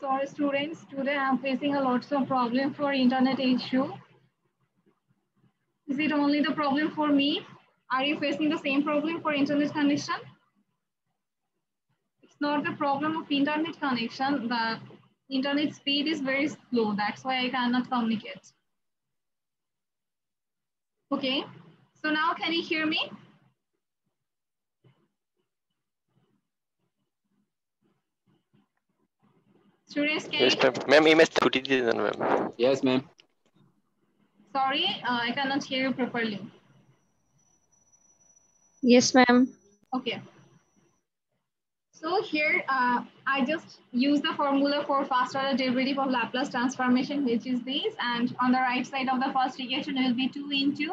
Sorry students, today I'm facing a lot of problem for internet issue. Is it only the problem for me? Are you facing the same problem for internet connection? It's not the problem of internet connection. The internet speed is very slow. That's why I cannot communicate. Okay, so now can you hear me? Students, can Yes, you? ma'am. Ma'am, image छुट्टी दे देना ma'am. Yes, ma'am. Sorry, I cannot hear you properly. Yes, ma'am. Okay. So here, I just use the formula for first order derivative of Laplace transformation, which is this. And on the right side of the first equation will be 2 into,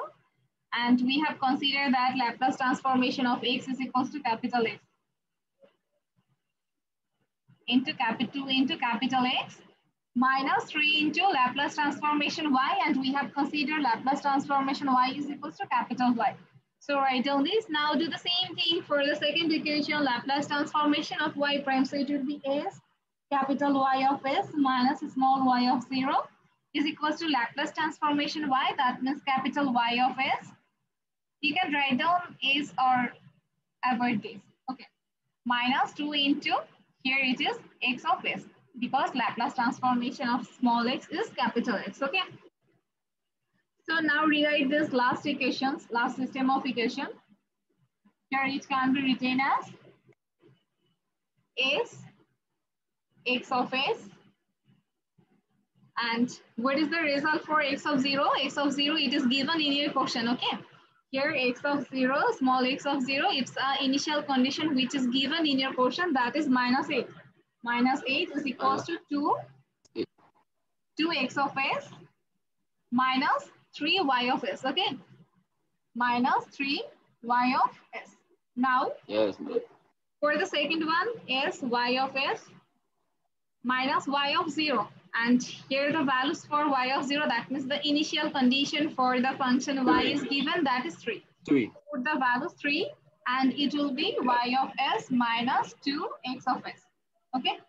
and we have considered that Laplace transformation of x is equals to capital X into capital X minus 3 into Laplace transformation y, and we have considered Laplace transformation y is equals to capital Y. So write down this. Now do the same thing for the second equation, Laplace transformation of y prime. So it will be s capital Y of s minus small y of 0 is equals to Laplace transformation y. That means capital Y of s. You can write down s or avoid this. Okay. Minus 2 into, here it is x of s, because Laplace transformation of small x is capital X. Okay. So now rewrite this last equations, last system of equation. Here it can be written as s x of s. And what is the result for x of 0? X of 0, it is given in your question. Okay. Here x of 0, small x of 0, it's an initial condition which is given in your question, that is minus 8. Minus 8 is equals to 2x of s minus 3y of s. Okay. Minus 3y of s. Now, Yes. for the second one, s y of s minus y of 0. And here the values for y of 0, that means the initial condition for the function y is given, that is 3. 3. Put the value 3 and it will be y of s minus 2x of s. Okay.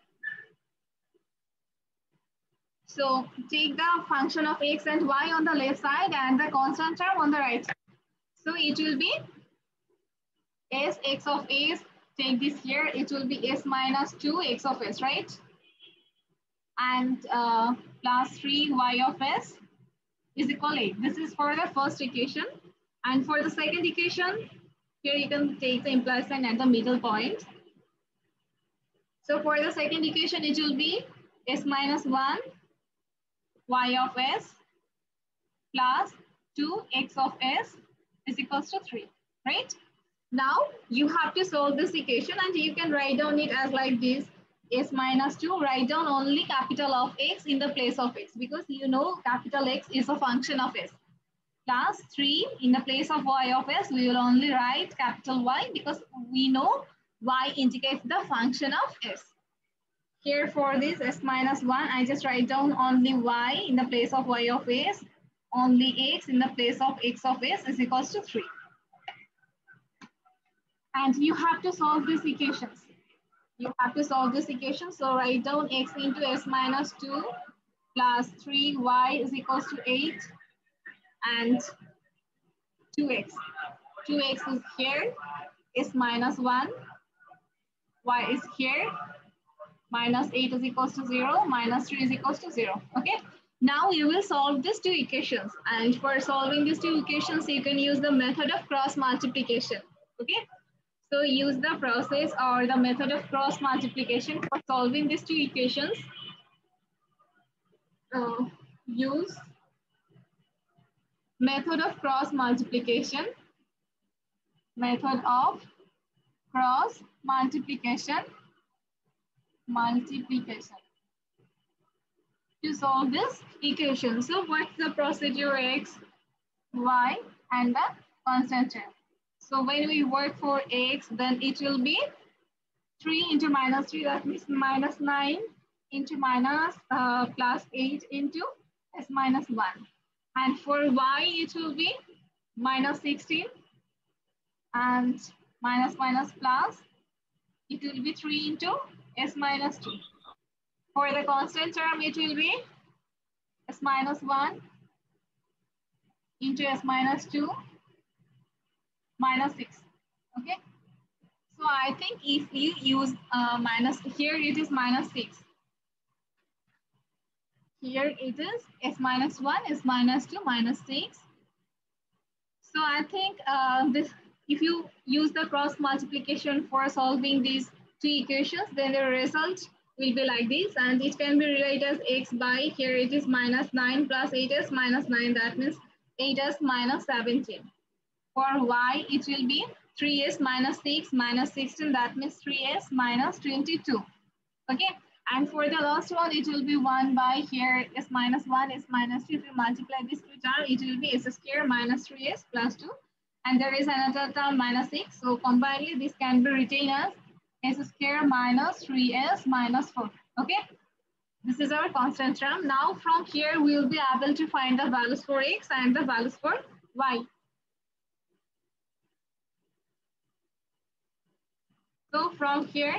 So take the function of x and y on the left side and the constant term on the right side. So it will be s x of s, take this here, it will be s minus 2x of s, right? And plus 3y of s is equal to 8. This is for the first equation. And for the second equation, here you can take the implied sign at the middle point. So for the second equation, it will be s minus 1 y of s plus 2x of s is equals to 3, right? Now you have to solve this equation and you can write down it as like this. S minus 2, write down only capital of x in the place of x, because you know capital X is a function of s. Plus 3 in the place of y of s, we will only write capital Y, because we know y indicates the function of s. Here for this s minus 1, I just write down only y in the place of y of s, only x in the place of x of s is equals to 3. And you have to solve these equations. You have to solve this equation. So write down x into s minus 2 plus 3y is equals to 8 and 2x. 2x is here, s minus 1, y is here, minus 8 is equals to 0, minus 3 is equals to 0. Okay. Now you will solve these two equations. And for solving these two equations, you can use the method of cross multiplication. Okay. So use the process or the method of cross multiplication for solving these two equations. Use method of cross multiplication. Method of cross multiplication. To solve this equation. So what's the procedure? X, y, and the constant term. So when we work for x, then it will be 3 into minus 3, that means minus 9 into minus plus 8 into s minus 1. And for y, it will be minus 16 and minus minus plus, it will be 3 into s minus 2. For the constant term, it will be s minus 1 into s minus 2 minus 6. Okay. So I think if you use minus, here it is minus 6. Here it is s minus 1, s minus 2, minus 6. So I think this, if you use the cross multiplication for solving these two equations, then the result will be like this, and it can be rewritten as x by, here it is minus 9 plus 8s minus 9, that means 8s minus 17. For y, it will be 3s minus 6 minus 16, that means 3s minus 22. Okay, and for the last one, it will be 1 by, here s minus 1, s minus 2. If you multiply this two term, it will be s square minus 3s plus 2. And there is another term minus 6. So combinedly, this can be written as s square minus 3s minus 4. Okay, this is our constant term. Now from here, we will be able to find the values for x and the values for y. So from here,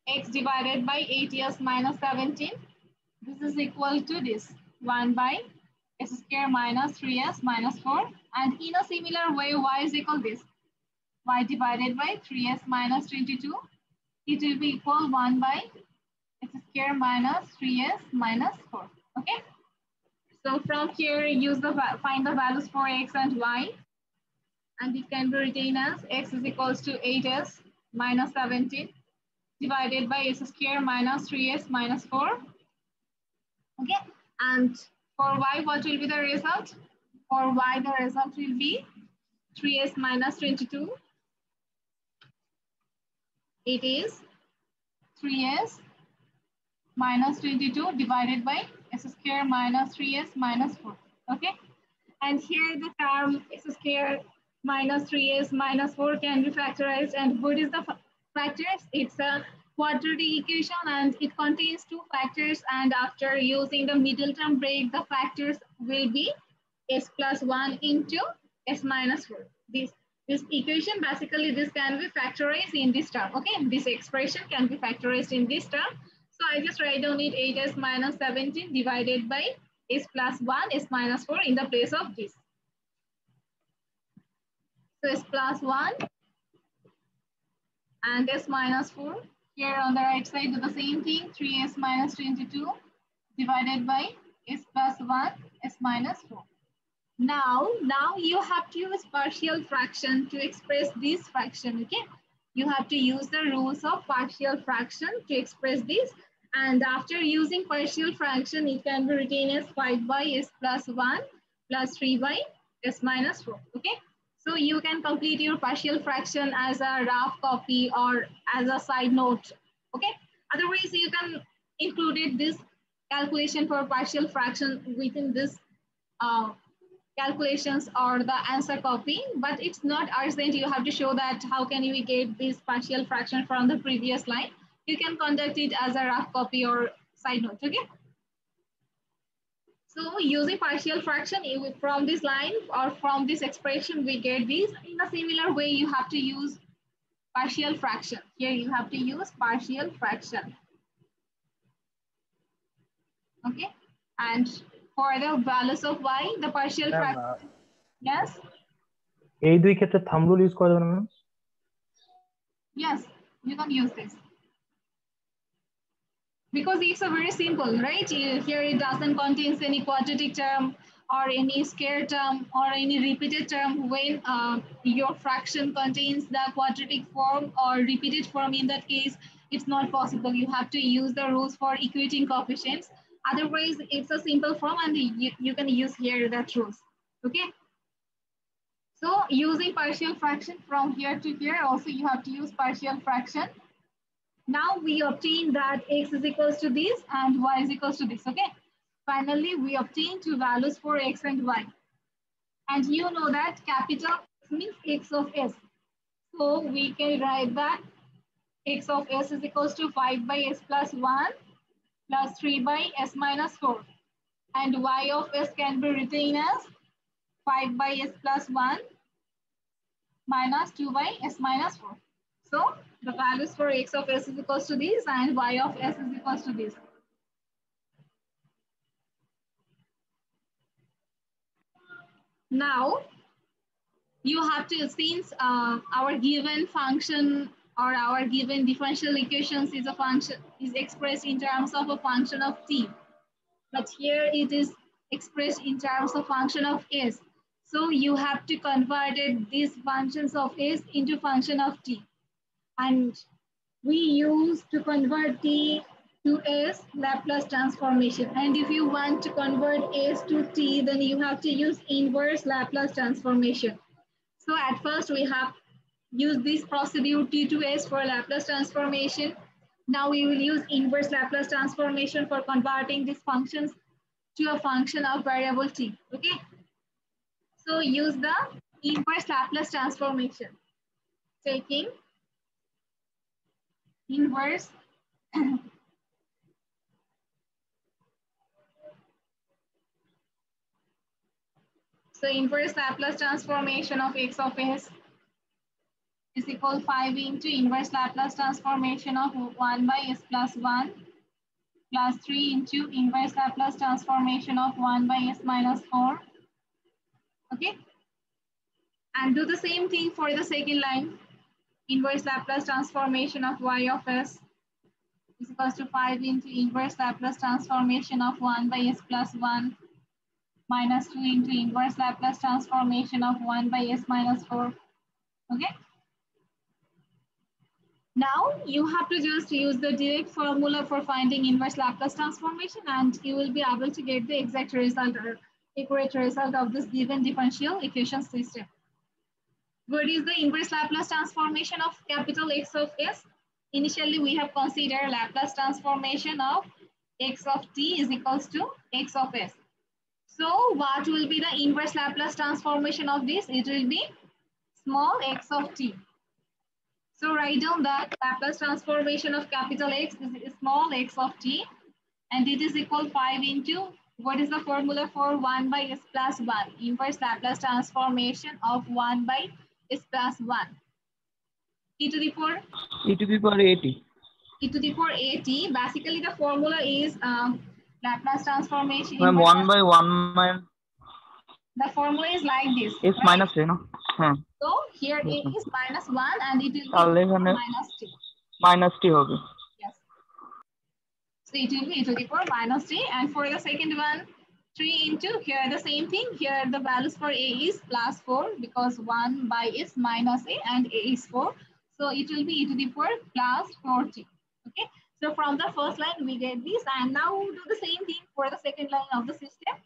x divided by 8s minus 17, this is equal to this 1 by s square minus 3s minus 4. And in a similar way, y is equal to this. Y divided by 3s minus 22, it will be equal 1 by s square minus 3s minus 4. Okay. So from here, use the find the values for x and y. And it can be written as x is equals to 8s minus 17 divided by s square minus 3s minus 4. Okay, and for y, what will be the result? For y, the result will be 3s minus 22. It is 3s minus 22 divided by s square minus 3s minus 4. Okay, and here the term s square minus 3s minus 4 can be factorized. And what is the factors? It's a quadratic equation and it contains two factors, and after using the middle term break, the factors will be s plus 1 into s minus 4. This equation, basically this can be factorized in this term. Okay, this expression can be factorized in this term. So I just write down it 8s minus 17 divided by s plus 1, s minus 4 in the place of this. So s plus 1 and s minus 4. Here on the right side, do the same thing, 3s minus 22 divided by s plus 1, s minus 4. Now you have to use partial fraction to express this fraction, okay? You have to use the rules of partial fraction to express this. And after using partial fraction, it can be written as 5 by s plus 1 plus 3 by s minus 4, okay? So you can complete your partial fraction as a rough copy or as a side note, okay? Otherwise, you can include this calculation for partial fraction within this calculations or the answer copy, but it's not urgent. You have to show that how can we get this partial fraction from the previous line. You can conduct it as a rough copy or side note, okay? So using partial fraction from this line or from this expression, we get this. In a similar way, you have to use partial fraction. Here you have to use partial fraction. Okay, and for the values of y, the partial fraction. Yes. এই দুই ক্ষেত্রে thumb rule use করা যাবে না? Yes, you can use this. Because it's a very simple, right? Here it doesn't contain any quadratic term or any square term or any repeated term. When your fraction contains the quadratic form or repeated form, in that case, it's not possible. You have to use the rules for equating coefficients. Otherwise, it's a simple form and you can use here that rules, okay? So using partial fraction from here to here, also you have to use partial fraction. Now we obtain that x is equals to this and y is equals to this, okay? Finally, we obtain two values for x and y. And you know that capital X means x of s. So we can write that x of s is equals to 5 by s plus 1 plus 3 by s minus 4. And y of s can be written as 5 by s plus 1 minus 2 by s minus 4. So The values for x of s is equals to this and y of s is equals to this. Now, you have to, since our given function or our given differential equations is a function, is expressed in terms of a function of t, but here it is expressed in terms of function of s. So you have to convert these functions of s into function of t. And we use to convert t to s Laplace transformation. And if you want to convert s to t, then you have to use inverse Laplace transformation. So at first we have used this procedure t to s for Laplace transformation. Now we will use inverse Laplace transformation for converting these functions to a function of variable t. Okay. So use the inverse Laplace transformation, taking inverse so inverse Laplace transformation of x of s is equal 5 into inverse Laplace transformation of 1 by s plus 1 plus 3 into inverse Laplace transformation of 1 by s minus 4. Okay. And do the same thing for the second line. Inverse Laplace transformation of y of s is equals to 5 into inverse Laplace transformation of 1 by s plus 1 minus 2 into inverse Laplace transformation of 1 by s minus 4. Okay. Now you have to just use the direct formula for finding inverse Laplace transformation and you will be able to get the exact result or accurate result of this given differential equation system. What is the inverse Laplace transformation of capital X of s? Initially, we have considered Laplace transformation of x of t is equals to x of s. So what will be the inverse Laplace transformation of this? It will be small x of t. So write down that Laplace transformation of capital X is small x of t and it is equal 5 into, what is the formula for 1 by s plus 1? Inverse Laplace transformation of 1 by s plus 1. E to the power? E to the power at. E to the power at. Basically the formula is Laplace transformation. 1 by 1 minus. The formula is like this. S right? minus a, no? So here a is minus 1 and it will be minus t. Minus t hobe. Yes. So it will be e to the power minus t. And for the second one, 3 into, here the same thing. Here the values for a is plus 4 because 1 by is minus a and a is 4. So it will be e to the power plus 4t. Okay. So from the first line we get this and now we'll do the same thing for the second line of the system.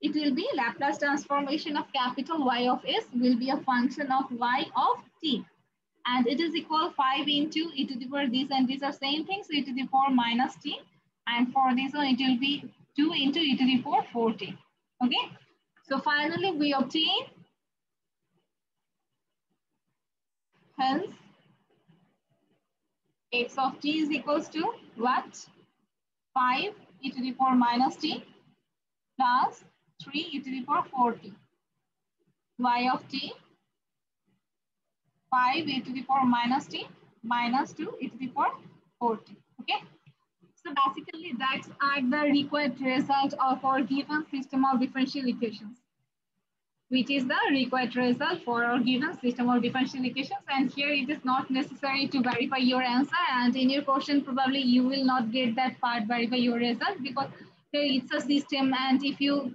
It will be Laplace transformation of capital Y of s will be a function of y of t. And it is equal 5 into e to the power this and these are same things. So e to the power minus t. And for this one, it will be 2 into e to the power 4t. Okay. So finally, we obtain, hence, x of t is equals to what? 5 e to the power minus t plus 3 e to the power 4t. Y of t, 5 e to the power minus t minus 2 e to the power 4t. Okay. So basically that's the required result of our given system of differential equations, which is the required result for our given system of differential equations. And here it is not necessary to verify your answer. And in your question, probably you will not get that part verify your result because it's a system. And if you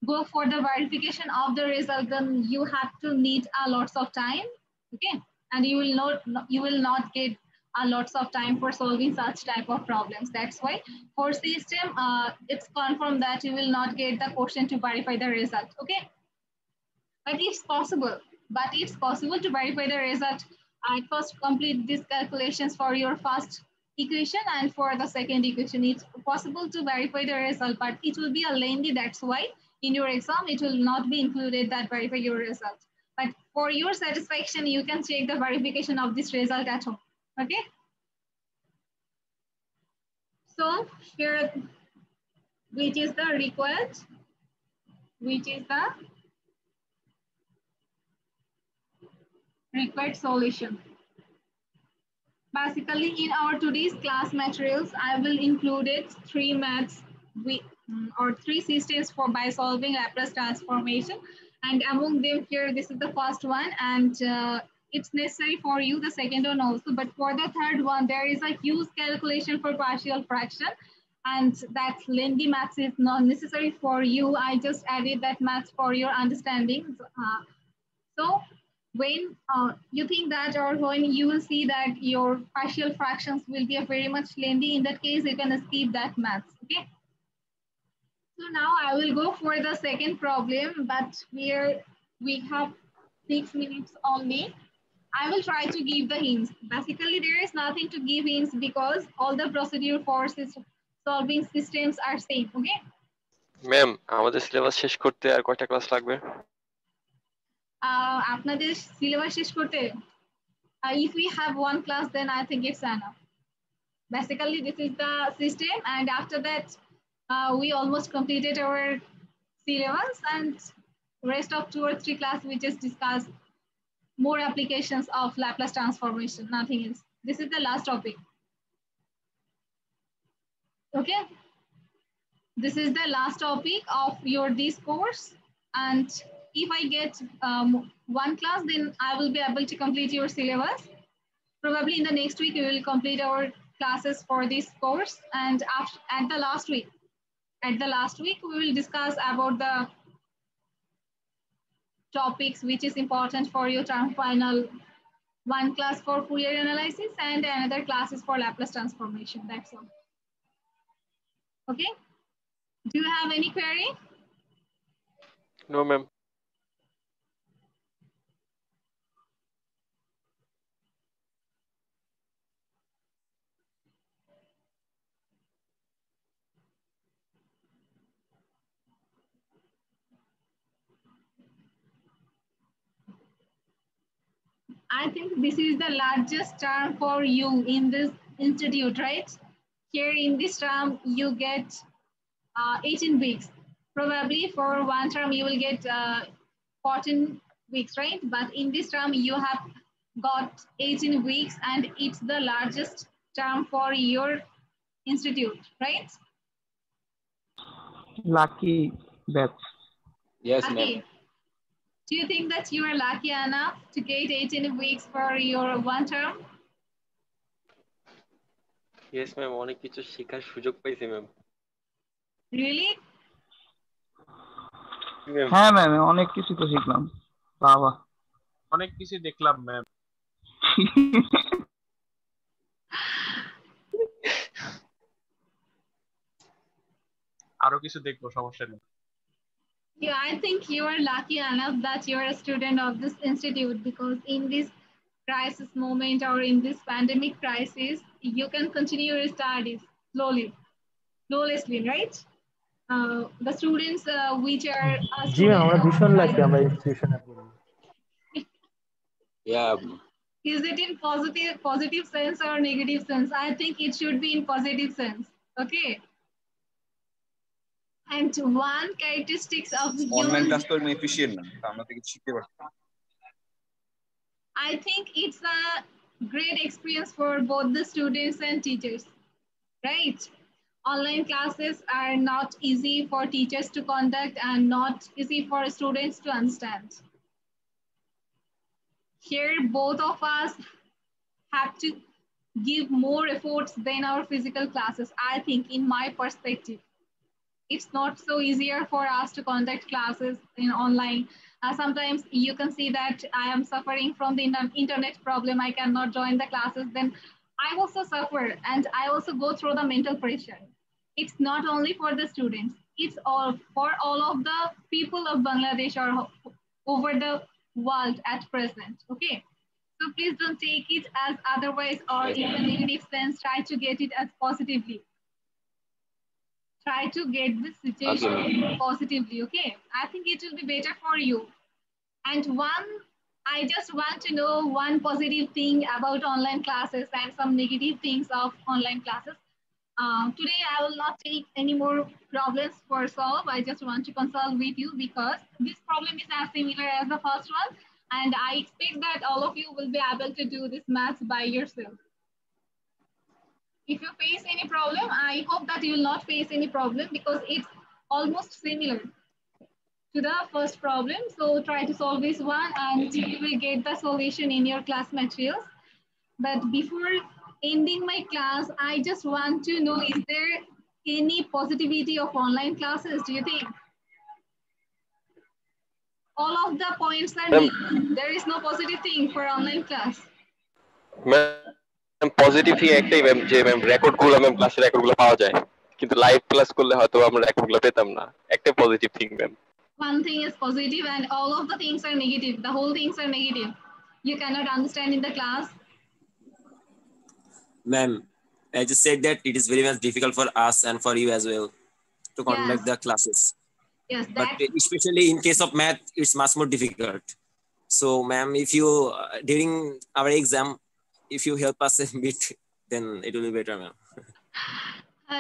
go for the verification of the result, then you have to need a lots of time. Okay. And you will not get a lots of time for solving such type of problems. That's why for system, it's confirmed that you will not get the question to verify the result. Okay. But it's possible. To verify the result. First complete these calculations for your first equation and for the second equation. It's possible to verify the result, but it will be a lengthy. That's why in your exam, it will not be included that verify your result. But for your satisfaction, you can check the verification of this result at home. Okay. So here, which is the required solution. Basically, in our today's class materials, I will include it 3 maths or 3 systems for by solving Laplace transformation. And among them here, this is the first one, and it's necessary for you, the second one also. But for the third one, there is a huge calculation for partial fraction, and that lengthy maths is not necessary for you. I just added that maths for your understanding. So when you think that, or when you will see that your partial fractions will be a very much lengthy, in that case, you can skip that maths, okay? So now I will go for the second problem, but we have 6 minutes only. I will try to give the hints. Basically, there is nothing to give hints because all the procedure for solving systems are same, okay? Ma'am আমাদের syllabus শেষ করতে আর কয়টা class লাগবে? আপনাদের syllabus শেষ করতে if we have one class, then I think it's enough. Basically, this is the system, and after that, we almost completed our syllabus, and rest of 2 or 3 class we just discuss more applications of Laplace transformation, nothing else. This is the last topic. Okay, this is the last topic of this course, and if I get one class, then I will be able to complete your syllabus. Probably in the next week, we will complete our classes for this course, and at the last week, we will discuss about the topics which is important for your term final. One class for Fourier analysis and another class is for Laplace transformation. That's all. Okay. Do you have any query? No, ma'am. I think this is the largest term for you in this institute, right? Here in this term, you get 18 weeks. Probably for one term, you will get 14 weeks, right? But in this term, you have got 18 weeks, and it's the largest term for your institute, right? Lucky batch. Yes, Okay. ma'am. Do you think that you are lucky enough to get 18 weeks for your one term? Yes, ma'am. অনেক কিছু শেখার সুযোগ পাইছি ma'am. Really? হ্যাঁ ma'am, অনেক কিছু তো শিখলাম। বাবা, অনেক কিছু দেখলাম ম্যাম। আরো কিছু দেখবো, সমস্যা নেই। Yeah, I think you are lucky enough that you are a student of this institute, because in this crisis moment or in this pandemic crisis, you can continue your studies flawlessly, right? The students which are G ma'am, আমরা ভীষণ lucky আমরা ইনস্টিটিউশনে পড়ি। Yeah. Is it in positive sense or negative sense? I think it should be in positive sense. Okay. And one characteristics of online human, class তো efficient না, আমরা তো কিছু শিখতে পারছি। I think it's a great experience for both the students and teachers, right? Online classes are not easy for teachers to conduct and not easy for students to understand. Here, both of us have to give more efforts than our physical classes, I think, in my perspective. It's not so easier for us to conduct classes in online. Sometimes you can see that I am suffering from the internet problem. I cannot join the classes. Then I also suffer, and I also go through the mental pressure. It's not only for the students, it's all for all of the people of Bangladesh or over the world at present. Okay. So please don't take it as otherwise or in a negative sense. Try to get it as positively. Try to get this situation positively, okay? I think it will be better for you. And I just want to know one positive thing about online classes and some negative things of online classes. Today, I will not take any more problems for solve. I just want to consult with you because this problem is as similar as the first one. And I expect that all of you will be able to do this math by yourself. If you face any problem, I hope that you will not face any problem because it's almost similar to the first problem. So try to solve this one and you will get the solution in your class materials. But before ending my class, I just want to know, is there any positivity of online classes, do you think? All of the points are ma'am negative. There is no positive thing for online class. Ma'am positive thing একটাই ma'am, যে ma'am record গুলো ma'am ক্লাসের record গুলো পাওয়া যায়, কিন্তু live class করলে হয়তো আমরা রেকর্ড গুলো পেতাম না। একটাই positive thing ma'am. One thing is positive and all of the things are negative. The whole things are negative. You cannot understand in the class. Ma'am, I just said that it is very much difficult for us and for you as well to conduct Yes. the classes. Yes, But that especially in case of math, it's much more difficult. So, ma'am, if you during our exam, if you help us a bit, then it will be better, ma'am.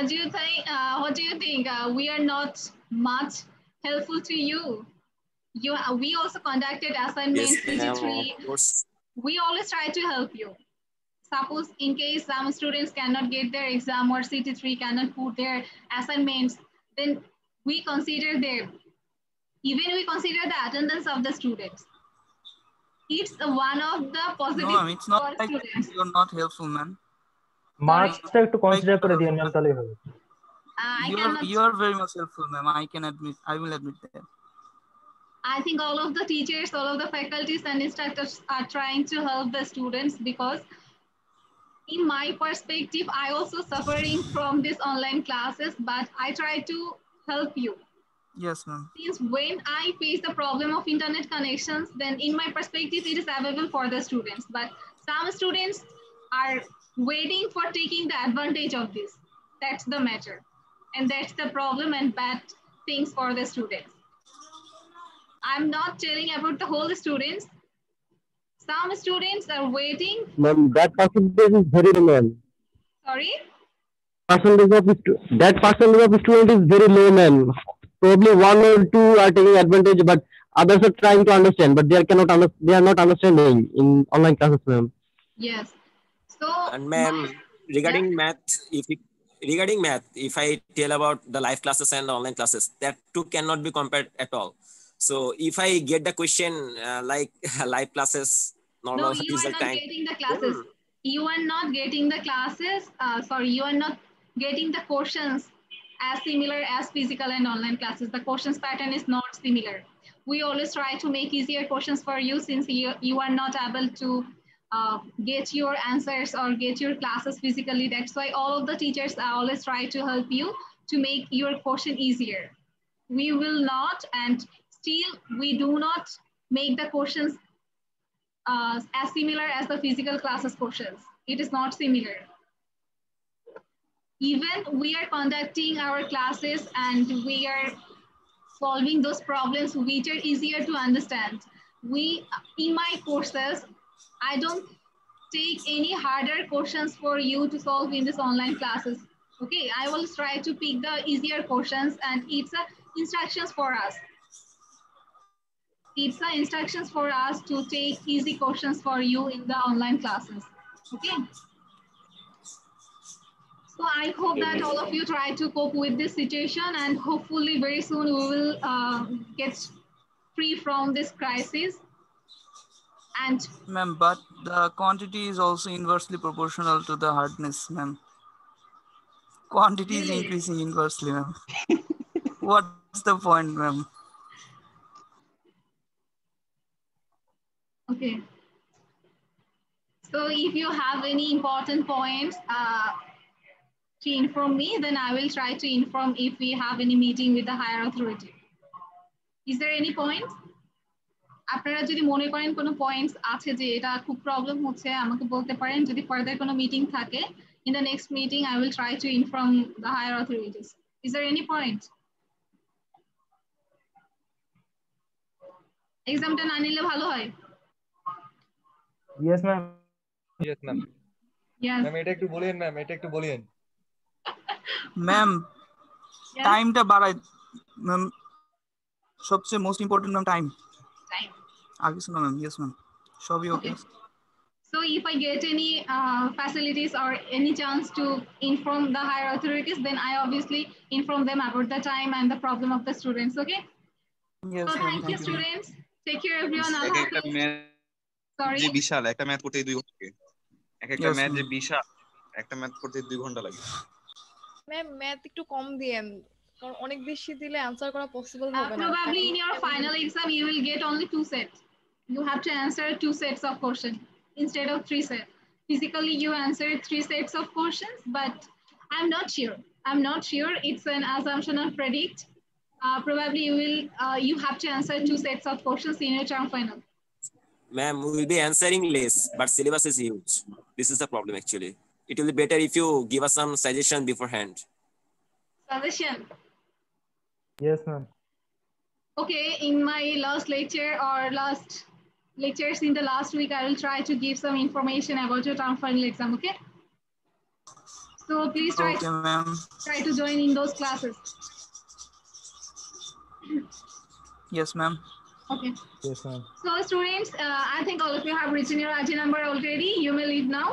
do you think? What do you think? We are not much helpful to you. We also conducted assignment Yes, ma'am, CT3. of course. We always try to help you. Suppose in case some students cannot get their exam or CT3 cannot put their assignments, then we consider them. Even we consider the attendance of the students. It's one of the No, positive ma'am, it's not for like students. you're not helpful, ma'am. মার্কসটা একটু consider করে দিয়েন ma'am, তাহলেই হবে। I cannot. You're very much helpful, ma'am. I will admit that. I think all of the teachers, all of the faculties and instructors are trying to help the students because in my perspective, I also suffering from these online classes, but I try to help you. Yes, ma'am. Since when I face the problem of internet connections, then in my perspective, it is available for the students. But some students are waiting for taking the advantage of this. That's the matter. And that's the problem and bad things for the students. I'm not telling about the whole students. Some students are waiting. Ma'am, that percentage is very low, ma'am. Sorry? That percentage of student is very low, ma'am. Probably one or two are taking advantage, but others are trying to understand, but they are not understanding in online classes, ma'am. Yes. So, And ma'am, regarding yeah. math, if I tell about the live classes and the online classes, that two cannot be compared at all. So if I get the question like live classes, normal No, you are result not time. getting the classes. You are not getting the classes. Sorry, you are not getting the questions as similar as physical and online classes. The questions pattern is not similar. We always try to make easier questions for you since you are not able to get your answers or get your classes physically. That's why all of the teachers always try to help you to make your question easier. We will not, and still we do not make the questions as similar as the physical classes questions. It is not similar. Even we are conducting our classes and we are solving those problems which are easier to understand. In my courses, I don't take any harder questions for you to solve in this online classes. Okay, I will try to pick the easier questions and it's instructions for us. It's the instructions for us to take easy questions for you in the online classes. Okay. So I hope that all of you try to cope with this situation and hopefully very soon we will get free from this crisis. And Ma'am, but the quantity is also inversely proportional to the hardness, ma'am. Quantity is Really? increasing inversely, ma'am. What's the point, ma'am? okay. So if you have any important points to inform me, then I will try to inform if we have any meeting with the higher authority. Is there any point? আপনারা যদি মনে করেন কোনো points আছে যে এটা খুব problem হচ্ছে আমাকে বলতে পারেন যদি ফার্দার কোনো মিটিং থাকে in the next meeting I will try to inform the higher authorities. Is there any point? এক্সামটা না নিলে ভালো হয়? Yes ma'am. Yes ma'am. Yes. Ma'am এটা একটু বলেন ম্যাম, এটা একটু বলেন। Ma'am Yes. টাইমটা বাড়াই ম্যাম, সবচেয়ে most important ma'am time Time. আগে শোনো ম্যাম। ইয়েস ম্যাম, সবই ওকে। Okay. So if I get any facilities or any chance to inform the higher authorities, then I obviously inform them about the time and the problem of the students. Okay. Yes, So ma'am. thank you, Thank you, ma'am. students. Take care, everyone. এক একটা Allah math Sorry. যে বিশাল, একটা math করতে 2 ঘন্টা লাগে। এক একটা Yes, math যে ma'am. বিশাল, একটা ম্যাথ করতে 2 ঘন্টা লাগে। ম্যাম ম্যাথ একটু কম দিয়েন, কারণ অনেক বেশি দিলে অ্যানসার করা পসিবল হবে না। Probably in your final exam, you will get only 2 sets. You have to answer 2 sets of questions instead of 3 sets. Physically, you answer 3 sets of questions, but I'm not sure. I'm not sure. It's an assumption or predict. Probably you have to answer 2 sets of questions in your term final. Ma'am, we will be answering less, but syllabus is huge. This is the problem actually. It will be better if you give us some suggestion beforehand. Suggestion. Yes, ma'am. Okay, in my last lecture or last lectures in the last week, I will try to give some information about your term final exam, okay? So please try to join in those classes. Yes, ma'am. Okay. Yes, ma'am. So students, I think all of you have written your RG number already. You may leave now.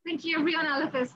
Thank you everyone. Allah Hafiz.